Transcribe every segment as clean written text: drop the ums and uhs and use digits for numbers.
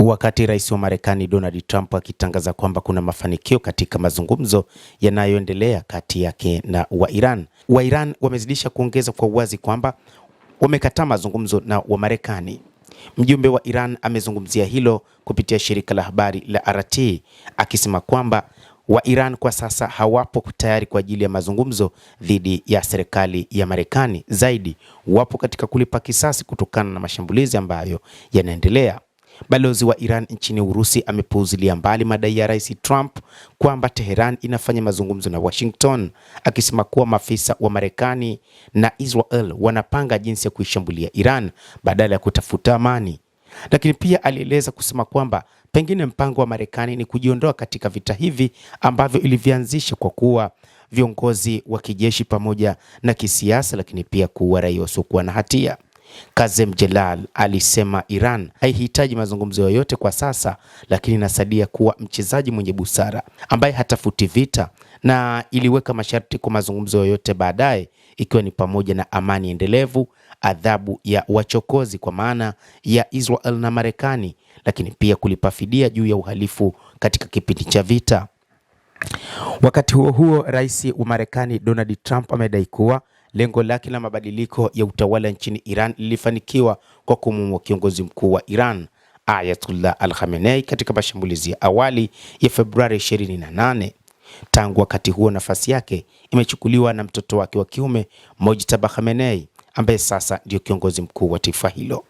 Wakati rais wa Marekani Donald Trump akitangaza kwamba kuna mafanikio katika mazungumzo yanayoendelea kati yake na wa Iran wamezidisha kuongeza kwa uwazi kwamba wamekataa mazungumzo na wa Marekani. Mjumbe wa Iran amezungumzia hilo kupitia shirika la habari la RT akisema kwamba wa Iran kwa sasa hawapo tayari kwa ajili ya mazungumzo dhidi ya serikali ya Marekani, zaidi wapo katika kulipa kisasi kutokana na mashambulizi ambayo yanaendelea. Balozi wa Iran nchini Urusi amepuuzilia mbali madai ya Rais Trump kwamba Tehran inafanya mazungumzo na Washington, akisema kuwa maafisa wa Marekani na Israel wanapanga jinsi ya kuishambulia Iran badala ya kutafuta amani. Lakini pia alieleza kusema kwamba pengine mpango wa Marekani ni kujiondoa katika vita hivi ambavyo ilivianzisha kwa kuwa viongozi wa kijeshi pamoja na kisiasa, lakini pia kuua raia wasiokuwa na hatia. Kazem Jalal alisema Iran haihitaji mazungumzo yoyote kwa sasa, lakini inasadia kuwa mchezaji mwenye busara ambaye hatafuti vita na iliweka masharti kwa mazungumzo yoyote baadaye, ikiwa ni pamoja na amani endelevu, adhabu ya wachokozi kwa maana ya Israel na Marekani, lakini pia kulipa fidia juu ya uhalifu katika kipindi cha vita. Wakati huo huo, rais wa Marekani Donald Trump amedai kuwa lengo lake la mabadiliko ya utawala nchini Iran lilifanikiwa kwa kumuua kiongozi mkuu wa Iran Ayatollah Al-Khamenei katika mashambulizi ya awali ya Februari 28. Tangu wakati huo nafasi yake imechukuliwa na mtoto wake wa kiume Mojtaba Khamenei ambaye sasa ndio kiongozi mkuu wa taifa hilo.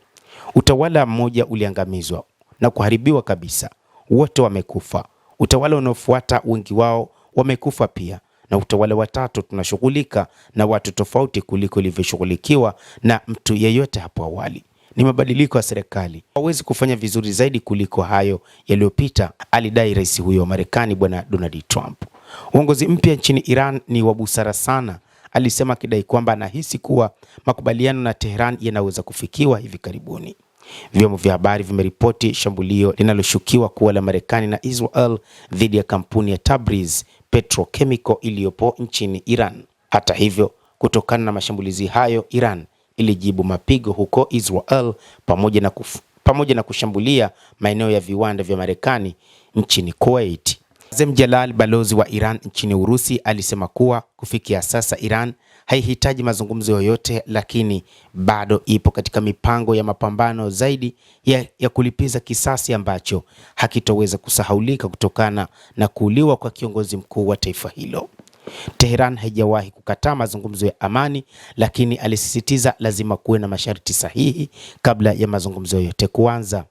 Utawala mmoja uliangamizwa na kuharibiwa kabisa, wote wamekufa. Utawala unaofuata wengi wao wamekufa pia, na utawala wa tatu tunashughulika na watu tofauti kuliko ilivyoshughulikiwa na mtu yeyote hapo awali. Ni mabadiliko ya serikali, hawezi kufanya vizuri zaidi kuliko hayo yaliyopita, alidai rais huyo wa Marekani bwana Donald Trump. Uongozi mpya nchini Iran ni wa busara sana, alisema, akidai kwamba anahisi kuwa makubaliano na Tehran yanaweza kufikiwa hivi karibuni. Vyombo vya habari vimeripoti shambulio linaloshukiwa kuwa la Marekani na Israel dhidi ya kampuni ya Tabriz Petrochemical iliyopo nchini Iran. Hata hivyo, kutokana na mashambulizi hayo, Iran ilijibu mapigo huko Israel pamoja na kushambulia maeneo ya viwanda vya Marekani nchini Kuwait. Kazem Jalal, balozi wa Iran nchini Urusi, alisema kuwa kufikia sasa Iran haihitaji mazungumzo yoyote, lakini bado ipo katika mipango ya mapambano zaidi ya kulipiza kisasi ambacho hakitoweza kusahaulika kutokana na kuuliwa kwa kiongozi mkuu wa taifa hilo. Tehran haijawahi kukataa mazungumzo ya amani, lakini alisisitiza lazima kuwe na masharti sahihi kabla ya mazungumzo yote kuanza.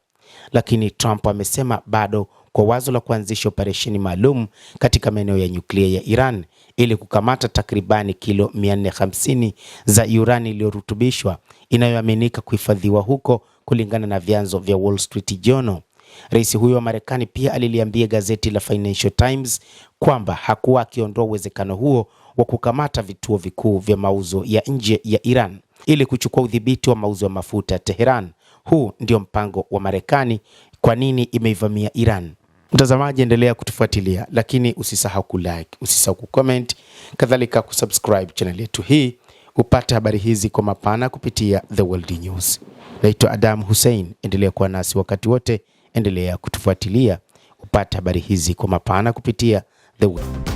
Lakini Trump amesema bado kwa wazo la kuanzisha operesheni maalum katika maeneo ya nyuklia ya Iran ili kukamata takribani kilo 450 za urani iliyorutubishwa inayoaminika kuhifadhiwa huko, kulingana na vyanzo vya Wall Street Journal. Rais huyo wa Marekani pia aliliambia gazeti la Financial Times kwamba hakuwa akiondoa uwezekano huo wa kukamata vituo vikuu vya mauzo ya nje ya Iran ili kuchukua udhibiti wa mauzo ya mafuta ya Tehran. Huu ndio mpango wa Marekani. Kwa nini imeivamia Iran? Mtazamaji, endelea kutufuatilia, lakini usisahau kulike, usisahau kucomment, kadhalika kusubscribe channel yetu hii upate habari hizi kwa mapana kupitia The World News. Naitwa Adam Hussein, endelea kuwa nasi wakati wote, endelea kutufuatilia upate habari hizi kwa mapana kupitia The World.